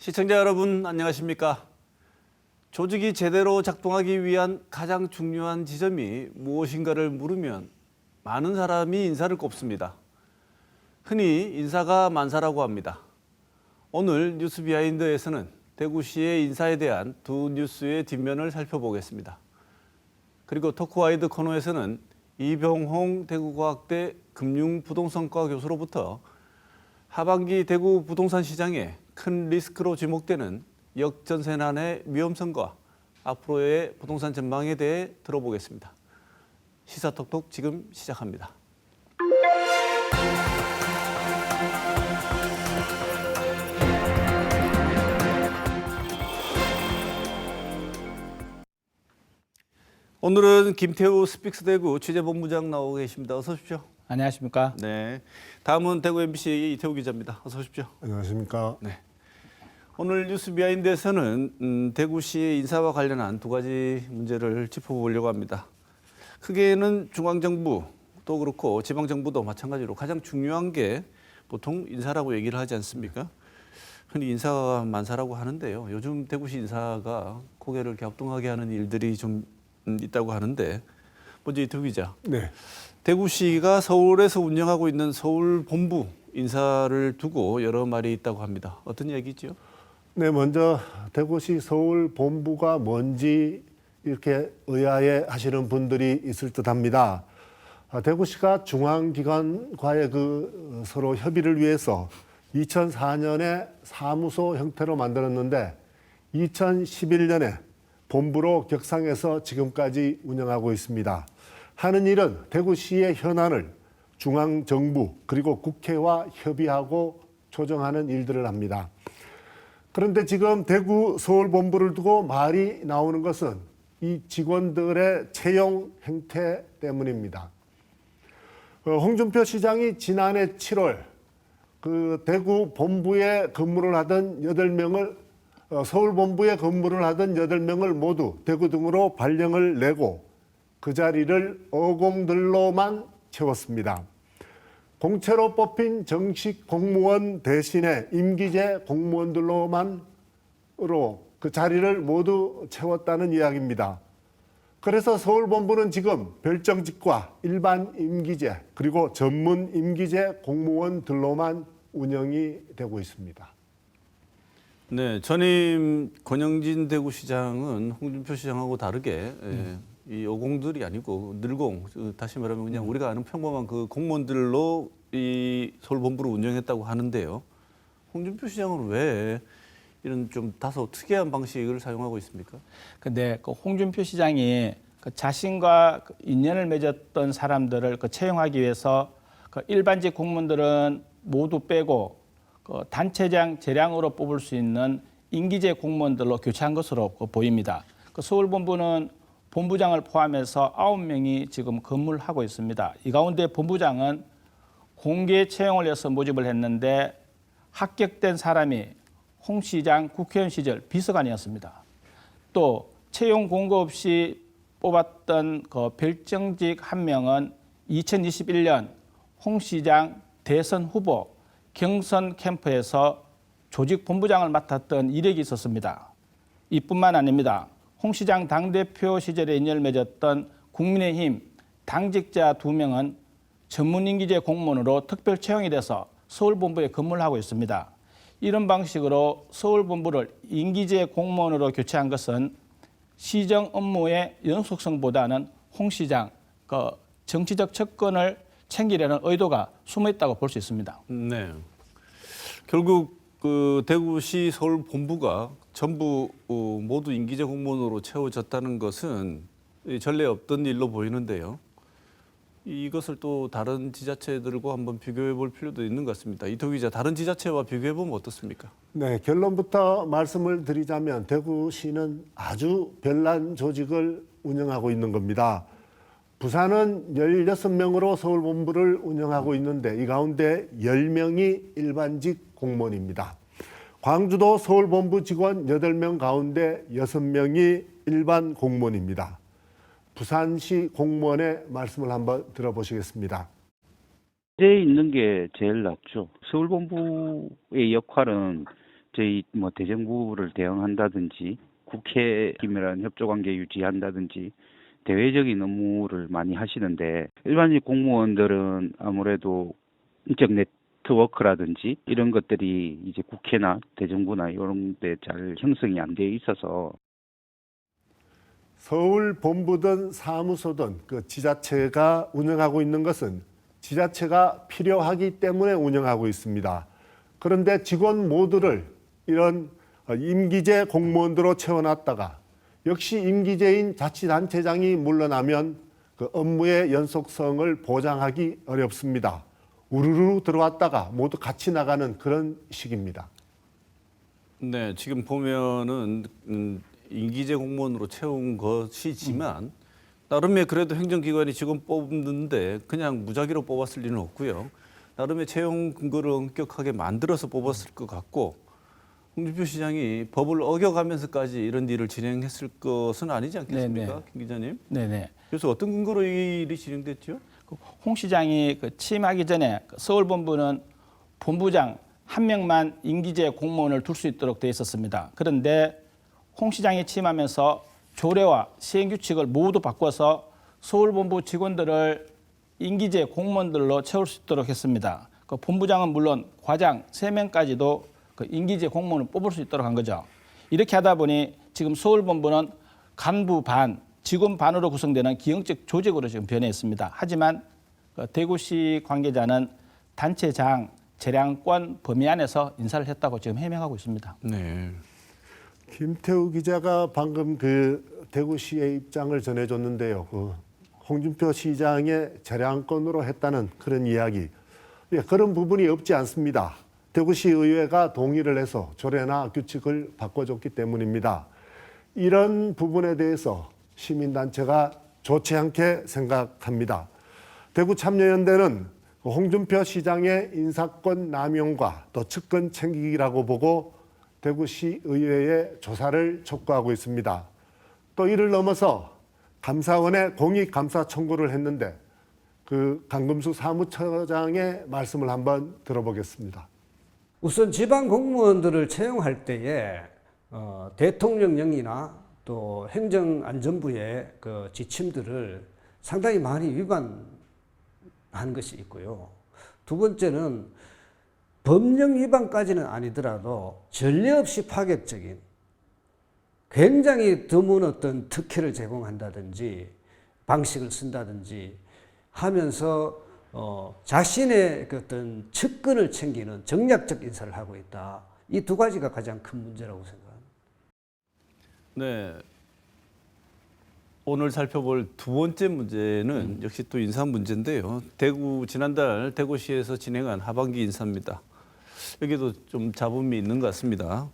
시청자 여러분 안녕하십니까? 조직이 제대로 작동하기 위한 가장 중요한 지점이 무엇인가를 물으면 많은 사람이 인사를 꼽습니다. 흔히 인사가 만사라고 합니다. 오늘 뉴스 비하인드에서는 대구시의 인사에 대한 두 뉴스의 뒷면을 살펴보겠습니다. 그리고 토크와이드 코너에서는 이병홍 대구과학대 금융부동산과 교수로부터 하반기 대구 부동산 시장에 큰 리스크로 지목되는 역전세난의 위험성과 앞으로의 부동산 전망에 대해 들어보겠습니다. 시사톡톡 지금 시작합니다. 오늘은 김태우 스픽스 대구 취재본부장 나오고 계십니다. 어서 오십시오. 안녕하십니까? 네. 다음은 대구 MBC 이태우 기자입니다. 어서 오십시오. 안녕하십니까? 네. 오늘 뉴스 비하인드에서는 대구시의 인사와 관련한 두 가지 문제를 짚어보려고 합니다. 크게는 중앙정부도 그렇고 지방정부도 마찬가지로 가장 중요한 게 보통 인사라고 얘기를 하지 않습니까? 흔히 인사가 만사라고 하는데요. 요즘 대구시 인사가 고개를 갸우뚱하게 하는 일들이 좀 있다고 하는데 먼저 이태우 기자. 네. 대구시가 서울에서 운영하고 있는 서울본부 인사를 두고 여러 말이 있다고 합니다. 어떤 얘기죠? 네, 먼저 대구시 서울본부가 뭔지 이렇게 의아해 하시는 분들이 있을 듯합니다. 대구시가 중앙기관과의 서로 협의를 위해서 2004년에 사무소 형태로 만들었는데 2011년에 본부로 격상해서 지금까지 운영하고 있습니다. 하는 일은 대구시의 현안을 중앙정부 그리고 국회와 협의하고 조정하는 일들을 합니다. 그런데 지금 대구 서울본부를 두고 말이 나오는 것은 이 직원들의 채용 행태 때문입니다. 홍준표 시장이 지난해 7월 대구 본부에 근무를 하던 8명을 서울본부에 근무를 하던 8명을 모두 대구 등으로 발령을 내고 그 자리를 어공들로만 채웠습니다. 공채로 뽑힌 정식 공무원 대신에 임기제 공무원들로만으로 그 자리를 모두 채웠다는 이야기입니다. 그래서 서울본부는 지금 별정직과 일반 임기제 그리고 전문 임기제 공무원들로만 운영이 되고 있습니다. 네, 전임 권영진 대구시장은 홍준표 시장하고 다르게 이 어공들이 아니고 늘공, 다시 말하면 그냥 우리가 아는 평범한 그 공무원들로 이 서울본부를 운영했다고 하는데요. 홍준표 시장은 왜 이런 좀 다소 특이한 방식을 사용하고 있습니까? 근데 그 홍준표 시장이 그 자신과 인연을 맺었던 사람들을 채용하기 위해서 일반직 공무원들은 모두 빼고 단체장 재량으로 뽑을 수 있는 임기제 공무원들로 교체한 것으로 보입니다. 서울본부는 본부장을 포함해서 9명이 지금 근무를 하고 있습니다. 이 가운데 본부장은 공개 채용을 해서 모집을 했는데 합격된 사람이 홍 시장 국회의원 시절 비서관이었습니다. 또 채용 공고 없이 뽑았던 별정직 한 명은 2021년 홍 시장 대선 후보 경선 캠프에서 조직 본부장을 맡았던 이력이 있었습니다. 이뿐만 아닙니다. 홍 시장 당대표 시절에 인연을 맺었던 국민의힘 당직자 2명은 전문 임기제 공무원으로 특별 채용이 돼서 서울본부에 근무를 하고 있습니다. 이런 방식으로 서울본부를 임기제 공무원으로 교체한 것은 시정 업무의 연속성보다는 홍 시장 정치적 접근을 챙기려는 의도가 숨어 있다고 볼 수 있습니다. 네. 결국 그 대구시 서울본부가 전부 모두 임기제 공무원으로 채워졌다는 것은 전례 없던 일로 보이는데요. 이것을 또 다른 지자체들과 한번 비교해 볼 필요도 있는 것 같습니다. 이태우 기자, 다른 지자체와 비교해 보면 어떻습니까? 네, 결론부터 말씀을 드리자면 대구시는 아주 별난 조직을 운영하고 있는 겁니다. 부산은 16명으로 서울본부를 운영하고 있는데 이 가운데 10명이 일반직 공무원입니다. 광주도 서울본부 직원 8명 가운데 6명이 일반 공무원입니다. 부산시 공무원의 말씀을 한번 들어보시겠습니다. 돼 있는 게 제일 낫죠. 서울본부의 역할은 저희 뭐 대정부를 대응한다든지 국회 기밀한 협조관계 유지한다든지 대외적인 업무를 많이 하시는데 일반직 공무원들은 아무래도 인적 네트워크라든지 이런 것들이 이제 국회나 대정부나 이런 데 잘 형성이 안 돼 있어서 서울 본부든 사무소든 그 지자체가 운영하고 있는 것은 지자체가 필요하기 때문에 운영하고 있습니다. 그런데 직원 모두를 이런 임기제 공무원으로 채워놨다가 역시 임기제인 자치단체장이 물러나면 그 업무의 연속성을 보장하기 어렵습니다. 우르르 들어왔다가 모두 같이 나가는 그런 식입니다. 네, 지금 보면은 임기제 공무원으로 채운 것이지만 나름의 그래도 행정기관이 직원 뽑는데 그냥 무작위로 뽑았을 리는 없고요. 나름의 채용 근거를 엄격하게 만들어서 뽑았을 것 같고 홍준표 시장이 법을 어겨가면서까지 이런 일을 진행했을 것은 아니지 않겠습니까, 네네. 김 기자님? 네네. 그래서 어떤 근거로 이 일이 진행됐죠? 홍 시장이 취임하기 전에 서울 본부는 본부장 한 명만 임기제 공무원을 둘 수 있도록 돼 있었습니다. 그런데 홍 시장이 취임하면서 조례와 시행규칙을 모두 바꿔서 서울 본부 직원들을 임기제 공무원들로 채울 수 있도록 했습니다. 그 본부장은 물론 과장 3명까지도 그 임기제 공무원을 뽑을 수 있도록 한 거죠. 이렇게 하다 보니 지금 서울 본부는 간부 반, 직원 반으로 구성되는 기형적 조직으로 지금 변해있습니다. 하지만 그 대구시 관계자는 단체장 재량권 범위 안에서 인사를 했다고 지금 해명하고 있습니다. 네. 김태우 기자가 방금 그 대구시의 입장을 전해줬는데요. 그 홍준표 시장의 재량권으로 했다는 그런 이야기. 예, 그런 부분이 없지 않습니다. 대구시 의회가 동의를 해서 조례나 규칙을 바꿔줬기 때문입니다. 이런 부분에 대해서 시민단체가 좋지 않게 생각합니다. 대구참여연대는 홍준표 시장의 인사권 남용과 또 측근 챙기기라고 보고 대구시 의회에 조사를 촉구하고 있습니다. 또 이를 넘어서 감사원에 공익감사 청구를 했는데 그 강금수 사무처장의 말씀을 한번 들어보겠습니다. 우선 지방 공무원들을 채용할 때에 대통령령이나 또 행정안전부의 그 지침들을 상당히 많이 위반한 것이 있고요. 두 번째는 법령 위반까지는 아니더라도 전례 없이 파격적인 굉장히 드문 어떤 특혜를 제공한다든지 방식을 쓴다든지 하면서 자신의 그 어떤 측근을 챙기는 정략적 인사를 하고 있다. 이 두 가지가 가장 큰 문제라고 생각합니다. 네. 오늘 살펴볼 두 번째 문제는 역시 또 인사 문제인데요. 지난달 대구시에서 진행한 하반기 인사입니다. 여기도 좀 잡음이 있는 것 같습니다.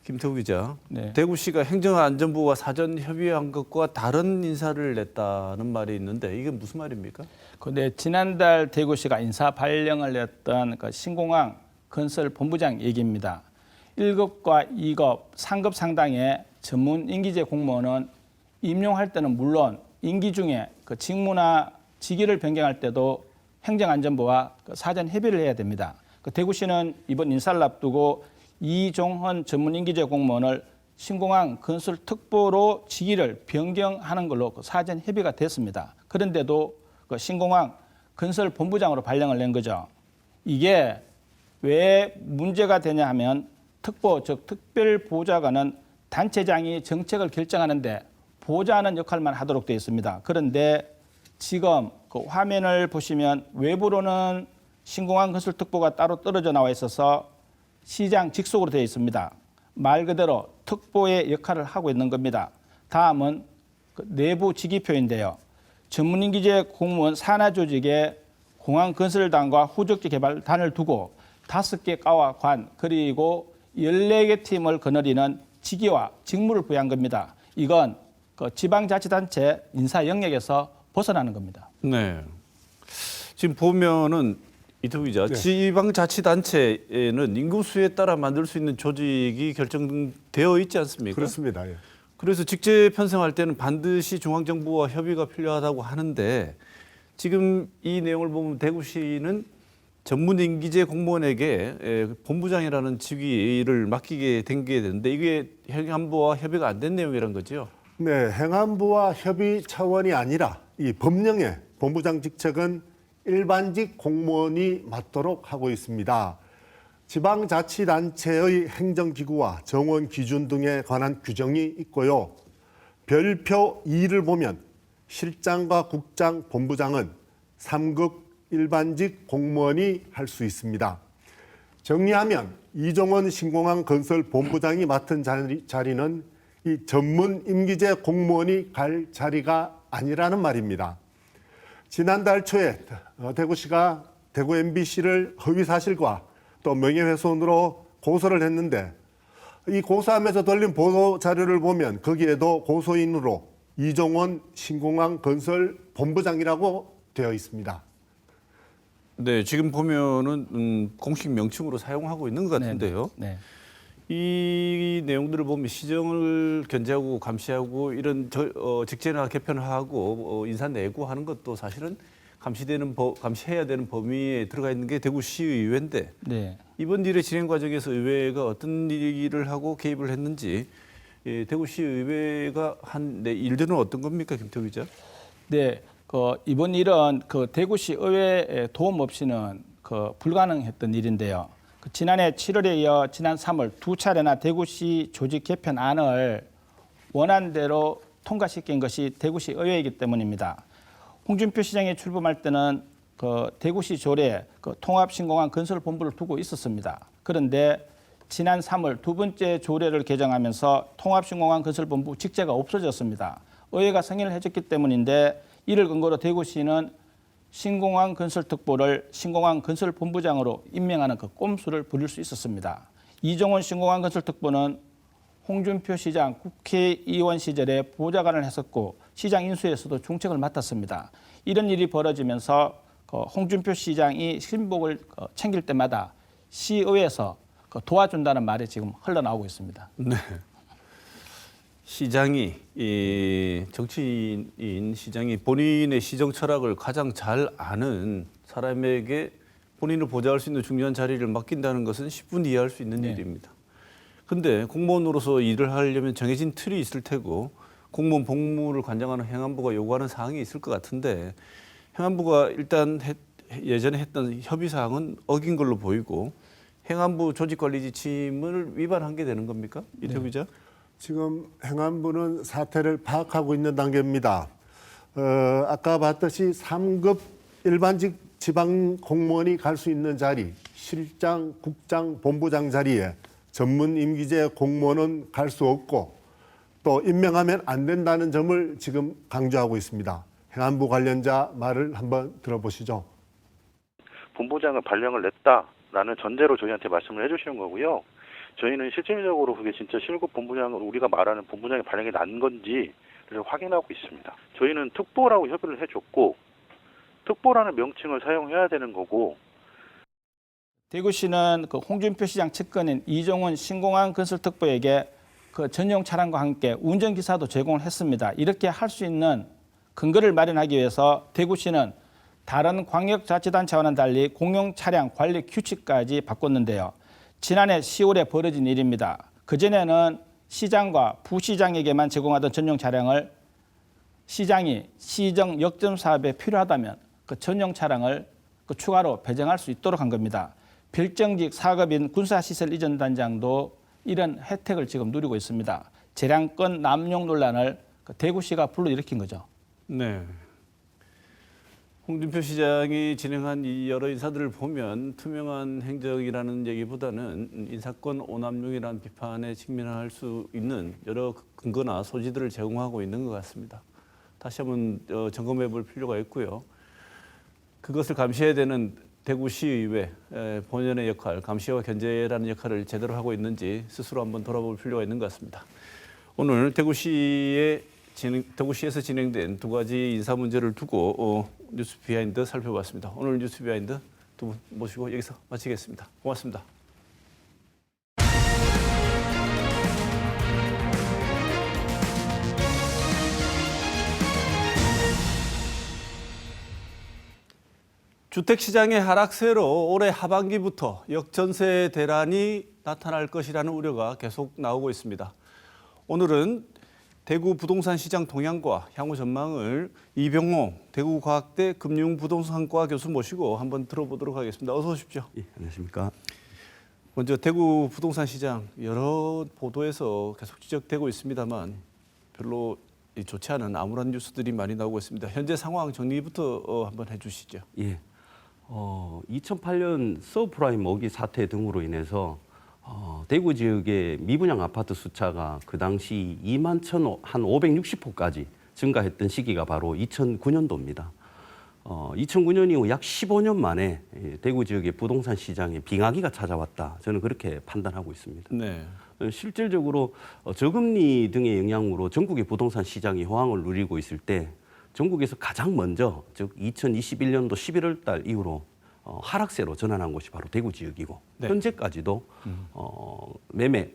김태우 기자, 네. 대구시가 행정안전부와 사전 협의한 것과 다른 인사를 냈다는 말이 있는데 이게 무슨 말입니까? 그런데 지난달 대구시가 인사 발령을 냈던 그 신공항 건설 본부장 얘기입니다. 1급과 2급, 3급 상당의 전문 임기제 공무원은 임용할 때는 물론 임기 중에 그 직무나 직위를 변경할 때도 행정안전부와 그 사전 협의를 해야 됩니다. 그 대구시는 이번 인사를 앞두고 이종헌 전문 임기제 공무원을 신공항 건설 특보로 직위를 변경하는 걸로 그 사전 협의가 됐습니다. 그런데도 그 신공항 건설 본부장으로 발령을 낸 거죠. 이게 왜 문제가 되냐 하면 특보, 즉 특별보좌관은 단체장이 정책을 결정하는데 보좌하는 역할만 하도록 되어 있습니다. 그런데 지금 그 화면을 보시면 외부로는 신공항 건설 특보가 따로 떨어져 나와 있어서 시장 직속으로 되어 있습니다. 말 그대로 특보의 역할을 하고 있는 겁니다. 다음은 그 내부 직위표인데요. 전문임기제 공무원 산하 조직에 공항건설단과 후적지 개발단을 두고 5개 과와 관 그리고 14개 팀을 거느리는 직위와 직무를 부여한 겁니다. 이건 그 지방자치단체 인사 영역에서 벗어나는 겁니다. 네. 지금 보면은 이태우 기자, 네. 지방자치단체에는 인구수에 따라 만들 수 있는 조직이 결정되어 있지 않습니까? 그렇습니다. 예. 그래서 직제 편성할 때는 반드시 중앙정부와 협의가 필요하다고 하는데 지금 이 내용을 보면 대구시는 전문 임기제 공무원에게 본부장이라는 직위를 맡기게 된 게 되는데 이게 행안부와 협의가 안 된 내용이란 거죠? 네, 행안부와 협의 차원이 아니라 이 법령에 본부장 직책은 일반직 공무원이 맡도록 하고 있습니다. 지방자치단체의 행정기구와 정원 기준 등에 관한 규정이 있고요. 별표 2를 보면 실장과 국장, 본부장은 3급 일반직 공무원이 할 수 있습니다. 정리하면 이종원 신공항 건설 본부장이 맡은 자리는 이 전문 임기제 공무원이 갈 자리가 아니라는 말입니다. 지난달 초에 대구시가 대구 MBC를 허위 사실과 또 명예훼손으로 고소를 했는데 이 고소하면서 돌린 보도 자료를 보면 거기에도 고소인으로 이종원 신공항 건설 본부장이라고 되어 있습니다. 네, 지금 보면은 공식 명칭으로 사용하고 있는 것 같은데요. 네. 이 내용들을 보면 시정을 견제하고 감시하고 이런 직제나 개편하고 인사 내고하는 것도 사실은 감시해야 되는 범위에 들어가 있는 게 대구시의회인데 네. 이번 일의 진행 과정에서 의회가 어떤 일을 하고 개입을 했는지 대구시의회가 한 일들은 어떤 겁니까, 김태우 기자? 네. 이번 일은 대구시 의회의 도움 없이는 불가능했던 일인데요. 지난해 7월에 이어 지난 3월 두 차례나 대구시 조직 개편안을 원안대로 통과시킨 것이 대구시 의회이기 때문입니다. 홍준표 시장이 출범할 때는 대구시 조례에 통합신공항 건설본부를 두고 있었습니다. 그런데 지난 3월 두 번째 조례를 개정하면서 통합신공항 건설본부 직제가 없어졌습니다. 의회가 승인을 해줬기 때문인데 이를 근거로 대구시는 신공항 건설특보를 신공항 건설본부장으로 임명하는 꼼수를 부릴 수 있었습니다. 이종원 신공항 건설특보는 홍준표 시장 국회의원 시절에 보좌관을 했었고 시장 인수에서도 중책을 맡았습니다. 이런 일이 벌어지면서 홍준표 시장이 신복을 챙길 때마다 시의회에서 도와준다는 말이 지금 흘러나오고 있습니다. 네. 시장이 정치인 시장이 본인의 시정 철학을 가장 잘 아는 사람에게 본인을 보좌할 수 있는 중요한 자리를 맡긴다는 것은 10분 이해할 수 있는 일입니다. 그런데 공무원으로서 일을 하려면 정해진 틀이 있을 테고 공무원 복무를 관장하는 행안부가 요구하는 사항이 있을 것 같은데 행안부가 일단 예전에 했던 협의 사항은 어긴 걸로 보이고 행안부 조직관리 지침을 위반한 게 되는 겁니까? 이태우 기자? 지금 행안부는 사태를 파악하고 있는 단계입니다. 아까 봤듯이 3급 일반직 지방 공무원이 갈 수 있는 자리, 실장, 국장, 본부장 자리에 전문 임기제 공무원은 갈 수 없고 또 임명하면 안 된다는 점을 지금 강조하고 있습니다. 행안부 관련자 말을 한번 들어보시죠. 본부장은 발령을 냈다라는 전제로 저희한테 말씀을 해주시는 거고요. 저희는 실질적으로 그게 진짜 실급 본부장으로 우리가 말하는 본부장의 발령이 난 건지를 확인하고 있습니다. 저희는 특보라고 협의를 해줬고 특보라는 명칭을 사용해야 되는 거고 대구시는 홍준표 시장 측근인 이종원 신공항 건설특보에게 전용 차량과 함께 운전기사도 제공을 했습니다. 이렇게 할 수 있는 근거를 마련하기 위해서 대구시는 다른 광역자치단체와는 달리 공용 차량 관리 규칙까지 바꿨는데요. 지난해 10월에 벌어진 일입니다. 그전에는 시장과 부시장에게만 제공하던 전용 차량을 시장이 시정 역점 사업에 필요하다면 전용 차량을 추가로 배정할 수 있도록 한 겁니다. 별정직 4급인 군사시설 이전 단장도 이런 혜택을 지금 누리고 있습니다. 재량권 남용 논란을 대구시가 불러일으킨 거죠. 네. 홍준표 시장이 진행한 이 여러 인사들을 보면 투명한 행정이라는 얘기보다는 인사권 오남용이라는 비판에 직면할 수 있는 여러 근거나 소지들을 제공하고 있는 것 같습니다. 다시 한번 점검해 볼 필요가 있고요. 그것을 감시해야 되는 대구시의회 본연의 역할, 감시와 견제라는 역할을 제대로 하고 있는지 스스로 한번 돌아볼 필요가 있는 것 같습니다. 오늘 대구시에서 진행된 두 가지 인사 문제를 두고 뉴스 비하인드 살펴봤습니다. 오늘 뉴스 비하인드 두 분 모시고 여기서 마치겠습니다. 고맙습니다. 주택시장의 하락세로 올해 하반기부터 역전세 대란이 나타날 것이라는 우려가 계속 나오고 있습니다. 오늘은 대구 부동산 시장 동향과 향후 전망을 이병호 대구과학대 금융부동산과 교수 모시고 한번 들어보도록 하겠습니다. 어서 오십시오. 예, 안녕하십니까. 먼저 대구 부동산 시장 여러 보도에서 계속 지적되고 있습니다만 별로 좋지 않은 암울한 뉴스들이 많이 나오고 있습니다. 현재 상황 정리부터 한번 해주시죠. 예, 2008년 서브프라임 모기 사태 등으로 인해서 대구 지역의 미분양 아파트 숫자가 그 당시 21,560호까지 증가했던 시기가 바로 2009년도입니다. 2009년 이후 약 15년 만에 대구 지역의 부동산 시장에 빙하기가 찾아왔다. 저는 그렇게 판단하고 있습니다. 네. 실질적으로 저금리 등의 영향으로 전국의 부동산 시장이 호황을 누리고 있을 때 전국에서 가장 먼저 즉 2021년도 11월 달 이후로 하락세로 전환한 곳이 바로 대구 지역이고 네. 현재까지도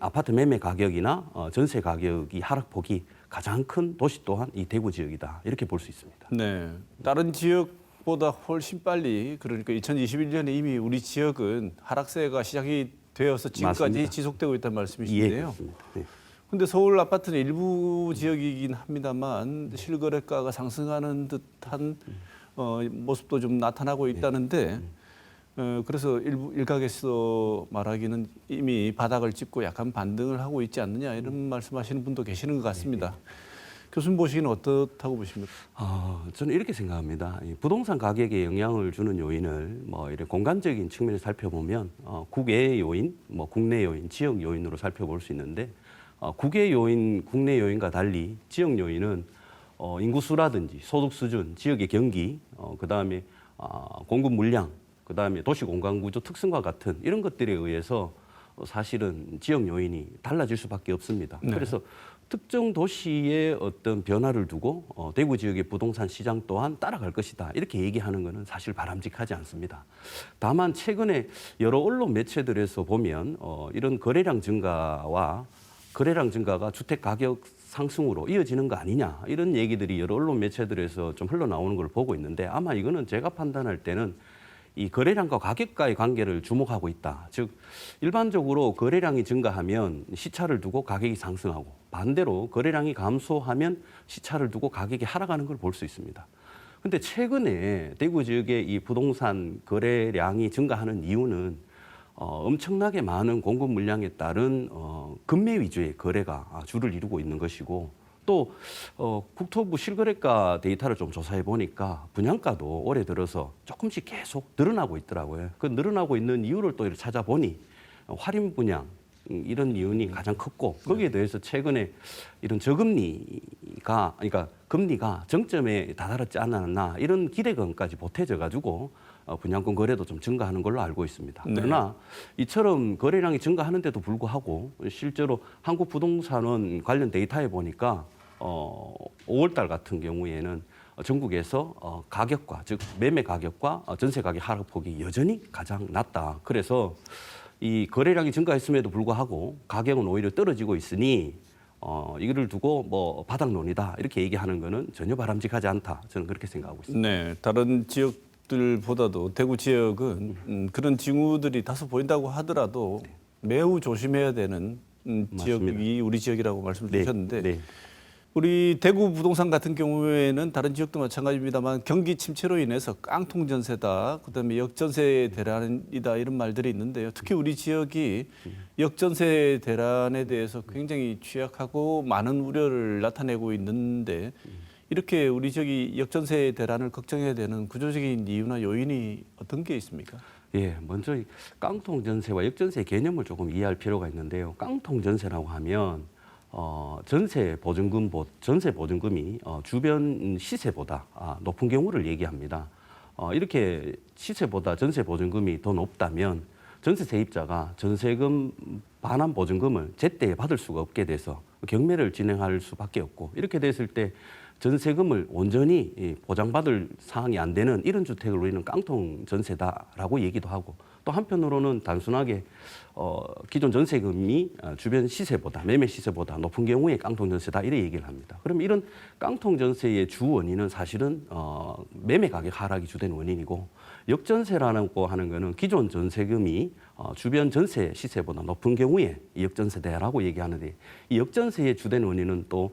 아파트 매매 가격이나 전세 가격이 하락폭이 가장 큰 도시 또한 이 대구 지역이다 이렇게 볼 수 있습니다. 네. 다른 지역보다 훨씬 빨리 그러니까 2021년에 이미 우리 지역은 하락세가 시작이 되어서 지금까지 맞습니다. 지속되고 있다는 예, 말씀이신데요. 그렇습니다. 네. 근데 서울 아파트는 일부 지역이긴 합니다만 실거래가가 상승하는 듯한 모습도 좀 나타나고 있다는데 그래서 일각에서 말하기는 이미 바닥을 짚고 약간 반등을 하고 있지 않느냐 이런 말씀하시는 분도 계시는 것 같습니다. 교수님 보시기는 어떻다고 보십니까? 저는 이렇게 생각합니다. 이 부동산 가격에 영향을 주는 요인을 이런 공간적인 측면에서 살펴보면 국외 요인, 국내 요인, 지역 요인으로 살펴볼 수 있는데 국외 요인, 국내 요인과 달리 지역 요인은 인구수라든지 소득 수준, 지역의 경기, 그다음에 공급 물량, 그다음에 도시 공간 구조 특성과 같은 이런 것들에 의해서 사실은 지역 요인이 달라질 수밖에 없습니다. 네. 그래서 특정 도시의 어떤 변화를 두고 대구 지역의 부동산 시장 또한 따라갈 것이다 이렇게 얘기하는 것은 사실 바람직하지 않습니다. 다만 최근에 여러 언론 매체들에서 보면 이런 거래량 증가가 주택 가격 상승으로 이어지는 거 아니냐 이런 얘기들이 여러 언론 매체들에서 좀 흘러나오는 걸 보고 있는데 아마 이거는 제가 판단할 때는 이 거래량과 가격과의 관계를 주목하고 있다. 즉 일반적으로 거래량이 증가하면 시차를 두고 가격이 상승하고 반대로 거래량이 감소하면 시차를 두고 가격이 하락하는 걸 볼 수 있습니다. 근데 최근에 대구 지역의 이 부동산 거래량이 증가하는 이유는 엄청나게 많은 공급 물량에 따른 급매 위주의 거래가 주를 이루고 있는 것이고 또 국토부 실거래가 데이터를 좀 조사해 보니까 분양가도 올해 들어서 조금씩 계속 늘어나고 있더라고요. 그 늘어나고 있는 이유를 또 찾아보니 할인 분양 이런 이유는 가장 컸고 거기에 대해서 최근에 이런 저금리가 그러니까 금리가 정점에 다다랐지 않았나 이런 기대감까지 보태져 가지고 분양권 거래도 좀 증가하는 걸로 알고 있습니다. 네. 그러나 이처럼 거래량이 증가하는데도 불구하고 실제로 한국부동산원 관련 데이터에 보니까 5월 달 같은 경우에는 전국에서 가격과 즉 매매 가격과 전세 가격 하락폭이 여전히 가장 낮다. 그래서 이 거래량이 증가했음에도 불구하고 가격은 오히려 떨어지고 있으니 이거를 두고 바닥론이다 이렇게 얘기하는 거는 전혀 바람직하지 않다. 저는 그렇게 생각하고 있습니다. 네, 다른 지역들보다도 대구 지역은 그런 징후들이 다소 보인다고 하더라도 매우 조심해야 되는 지역이 우리 지역이라고 말씀을 주셨는데 네. 우리 대구 부동산 같은 경우에는 다른 지역도 마찬가지입니다만 경기 침체로 인해서 깡통 전세다, 그다음에 역전세 대란이다 이런 말들이 있는데요. 특히 우리 지역이 역전세 대란에 대해서 굉장히 취약하고 많은 우려를 나타내고 있는데 이렇게 우리 지역이 역전세 대란을 걱정해야 되는 구조적인 이유나 요인이 어떤 게 있습니까? 예, 먼저 이 깡통 전세와 역전세 개념을 조금 이해할 필요가 있는데요. 깡통 전세라고 하면 전세 보증금이 주변 시세보다 높은 경우를 얘기합니다. 이렇게 시세보다 전세 보증금이 더 높다면 전세 세입자가 전세금 반환 보증금을 제때에 받을 수가 없게 돼서 경매를 진행할 수밖에 없고 이렇게 됐을 때 전세금을 온전히 보장받을 사항이 안 되는 이런 주택을 우리는 깡통 전세다라고 얘기도 하고 또 한편으로는 단순하게 기존 전세금이 주변 시세보다 매매 시세보다 높은 경우에 깡통 전세다 이래 얘기를 합니다. 그럼 이런 깡통 전세의 주 원인은 사실은 매매 가격 하락이 주된 원인이고 역전세라고 하는 거는 기존 전세금이 주변 전세 시세보다 높은 경우에 이 역전세대라고 얘기하는데 이 역전세의 주된 원인은 또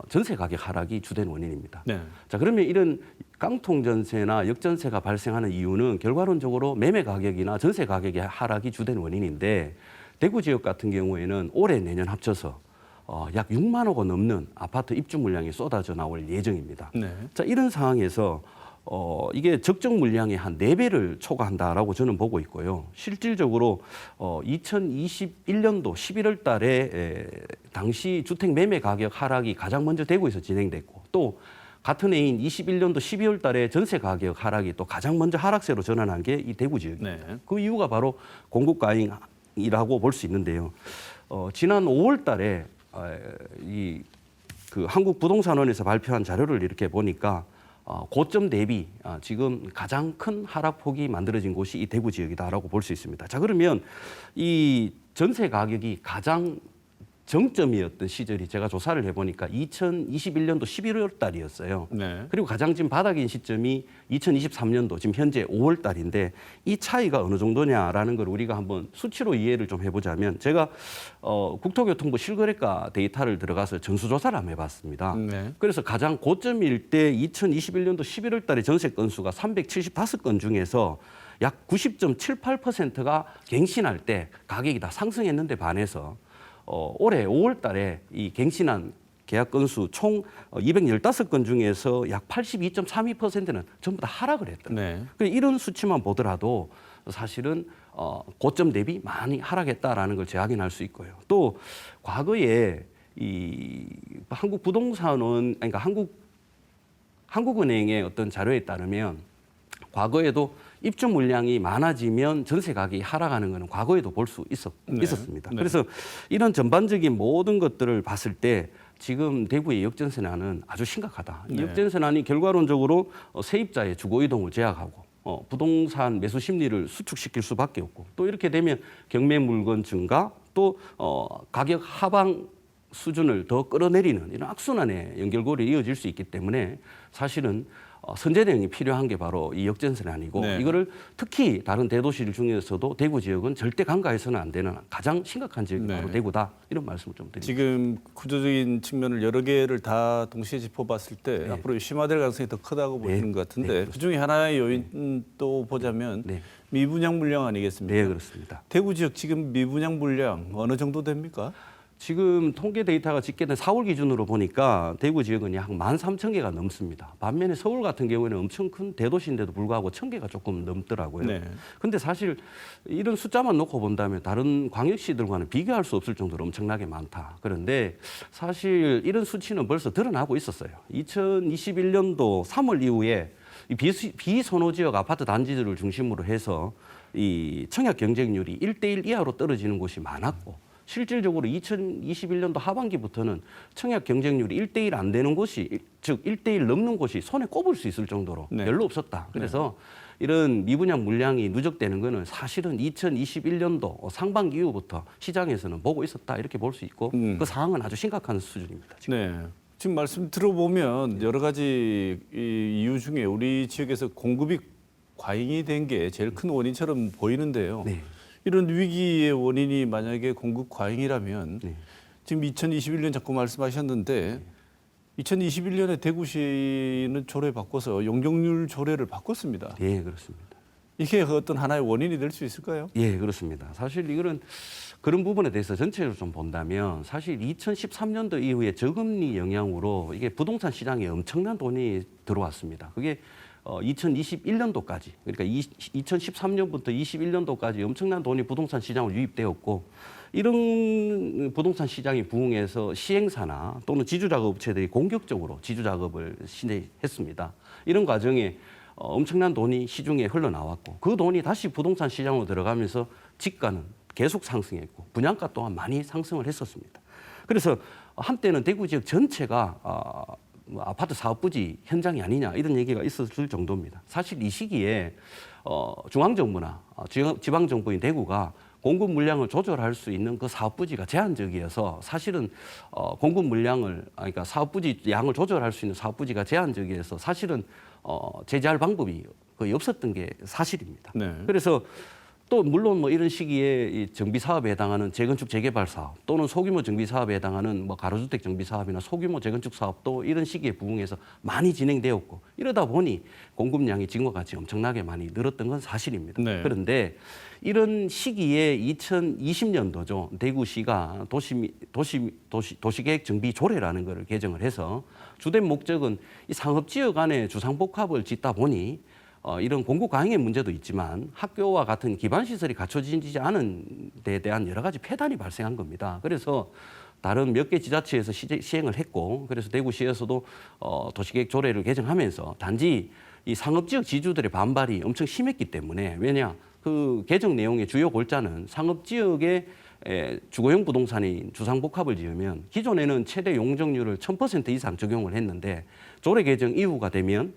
전세 가격 하락이 주된 원인입니다. 네. 자, 그러면 이런 깡통 전세나 역전세가 발생하는 이유는 결과론적으로 매매 가격이나 전세 가격의 하락이 주된 원인인데 대구 지역 같은 경우에는 올해 내년 합쳐서 약 6만억 원 넘는 아파트 입주 물량이 쏟아져 나올 예정입니다. 네. 자, 이런 상황에서 이게 적정 물량의 한 4배를 초과한다라고 저는 보고 있고요. 실질적으로 2021년도 11월 달에 당시 주택 매매 가격 하락이 가장 먼저 대구에서 진행됐고 또 같은 해인 21년도 12월 달에 전세 가격 하락이 또 가장 먼저 하락세로 전환한 게 이 대구 지역입니다. 네. 그 이유가 바로 공급 과잉이라고 볼 수 있는데요. 지난 5월 달에 그 한국부동산원에서 발표한 자료를 이렇게 보니까 고점 대비 지금 가장 큰 하락폭이 만들어진 곳이 이 대구 지역이다라고 볼 수 있습니다. 자, 그러면 이 전세 가격이 가장 정점이었던 시절이 제가 조사를 해보니까 2021년도 11월 달이었어요. 네. 그리고 가장 지금 바닥인 시점이 2023년도 지금 현재 5월 달인데 이 차이가 어느 정도냐라는 걸 우리가 한번 수치로 이해를 좀 해보자면 제가 국토교통부 실거래가 데이터를 들어가서 전수조사를 한번 해봤습니다. 네. 그래서 가장 고점일 때 2021년도 11월 달에 전세 건수가 375건 중에서 약 90.78%가 갱신할 때 가격이 다 상승했는데 반해서 올해 5월 달에 이 갱신한 계약 건수 총 215건 중에서 약 82.32%는 전부 다 하락을 했다. 네. 이런 수치만 보더라도 사실은 고점 대비 많이 하락했다라는 걸 재확인할 수 있고요. 또 과거에 이 한국부동산원 그러니까 한국은행의 어떤 자료에 따르면 과거에도 입주 물량이 많아지면 전세 가격이 하락하는 것은 과거에도 볼 수 있었습니다. 네. 그래서 이런 전반적인 모든 것들을 봤을 때 지금 대구의 역전세난은 아주 심각하다. 이 네. 역전세난이 결과론적으로 세입자의 주거 이동을 제약하고 부동산 매수 심리를 수축시킬 수밖에 없고 또 이렇게 되면 경매 물건 증가 또 가격 하방 수준을 더 끌어내리는 이런 악순환의 연결고리가 이어질 수 있기 때문에 사실은 선제 대응이 필요한 게 바로 이 역전세난이고 네. 이거를 특히 다른 대도시들 중에서도 대구 지역은 절대 간과해서는 안 되는 가장 심각한 지역이 네. 바로 대구다 이런 말씀을 좀 드립니다. 지금 구조적인 측면을 여러 개를 다 동시에 짚어봤을 때 네. 앞으로 심화될 가능성이 더 크다고 보시는 것 같은데 그 중에 하나의 요인 또 보자면 네. 미분양 물량 아니겠습니까? 네, 그렇습니다. 대구 지역 지금 미분양 물량 어느 정도 됩니까? 지금 통계 데이터가 집계된 4월 기준으로 보니까 대구 지역은 약 13,000개가 넘습니다. 반면에 서울 같은 경우에는 엄청 큰 대도시인데도 불구하고 1,000개가 조금 넘더라고요. 네. 근데 사실 이런 숫자만 놓고 본다면 다른 광역시들과는 비교할 수 없을 정도로 엄청나게 많다. 그런데 사실 이런 수치는 벌써 드러나고 있었어요. 2021년도 3월 이후에 이 비선호 지역 아파트 단지들을 중심으로 해서 이 청약 경쟁률이 1대1 이하로 떨어지는 곳이 많았고 실질적으로 2021년도 하반기부터는 청약 경쟁률이 1대1 안 되는 곳이 즉 1대1 넘는 곳이 손에 꼽을 수 있을 정도로 네. 별로 없었다. 그래서 이런 미분양 물량이 누적되는 것은 사실은 2021년도 상반기 이후부터 시장에서는 보고 있었다 이렇게 볼 수 있고 그 상황은 아주 심각한 수준입니다. 지금. 네. 지금 말씀 들어보면 여러 가지 이유 중에 우리 지역에서 공급이 과잉이 된 게 제일 큰 원인처럼 보이는데요. 네. 이런 위기의 원인이 만약에 공급 과잉이라면 네. 지금 2021년 자꾸 말씀하셨는데 2021년에 대구시는 조례 바꿔서 용적률 조례를 바꿨습니다. 예, 그렇습니다. 이게 어떤 하나의 원인이 될 수 있을까요? 예, 그렇습니다. 사실 이거는 그런 부분에 대해서 전체적으로 좀 본다면 사실 2013년도 이후에 저금리 영향으로 이게 부동산 시장에 엄청난 돈이 들어왔습니다. 그게 2021년도까지 그러니까 2013년부터 21년도까지 엄청난 돈이 부동산 시장으로 유입되었고 이런 부동산 시장이 부흥해서 시행사나 또는 지주작업 업체들이 공격적으로 지주작업을 진행했습니다. 이런 과정에 엄청난 돈이 시중에 흘러나왔고 그 돈이 다시 부동산 시장으로 들어가면서 집가는 계속 상승했고 분양가 또한 많이 상승을 했었습니다. 그래서 한때는 대구 지역 전체가 뭐 아파트 사업 부지 현장이 아니냐 이런 얘기가 있었을 정도입니다. 사실 이 시기에 중앙정부나 지방정부인 대구가 공급 물량을 조절할 수 있는 그 사업 부지가 제한적이어서 사실은 공급 물량을 그러니까 사업 부지 양을 조절할 수 있는 사업 부지가 제한적이어서 사실은 제재할 방법이 거의 없었던 게 사실입니다. 네. 그래서 또 물론 뭐 이런 시기에 이 정비 사업에 해당하는 재건축 재개발 사업 또는 소규모 정비 사업에 해당하는 뭐 가로주택 정비 사업이나 소규모 재건축 사업도 이런 시기에 부응해서 많이 진행되었고 이러다 보니 공급량이 지금과 같이 엄청나게 많이 늘었던 건 사실입니다. 네. 그런데 이런 시기에 2020년도죠. 대구시가 도시계획 정비 조례라는 것을 개정을 해서 주된 목적은 이 상업지역 안에 주상복합을 짓다 보니 이런 공급 과잉의 문제도 있지만 학교와 같은 기반 시설이 갖춰지지 않은 데 대한 여러 가지 폐단이 발생한 겁니다. 그래서 다른 몇 개 지자체에서 시행을 했고 그래서 대구시에서도 도시계획 조례를 개정하면서 단지 이 상업지역 지주들의 반발이 엄청 심했기 때문에 왜냐 그 개정 내용의 주요 골자는 상업지역에 주거용 부동산인 주상복합을 지으면 기존에는 최대 용적률을 1000% 이상 적용을 했는데 조례 개정 이후가 되면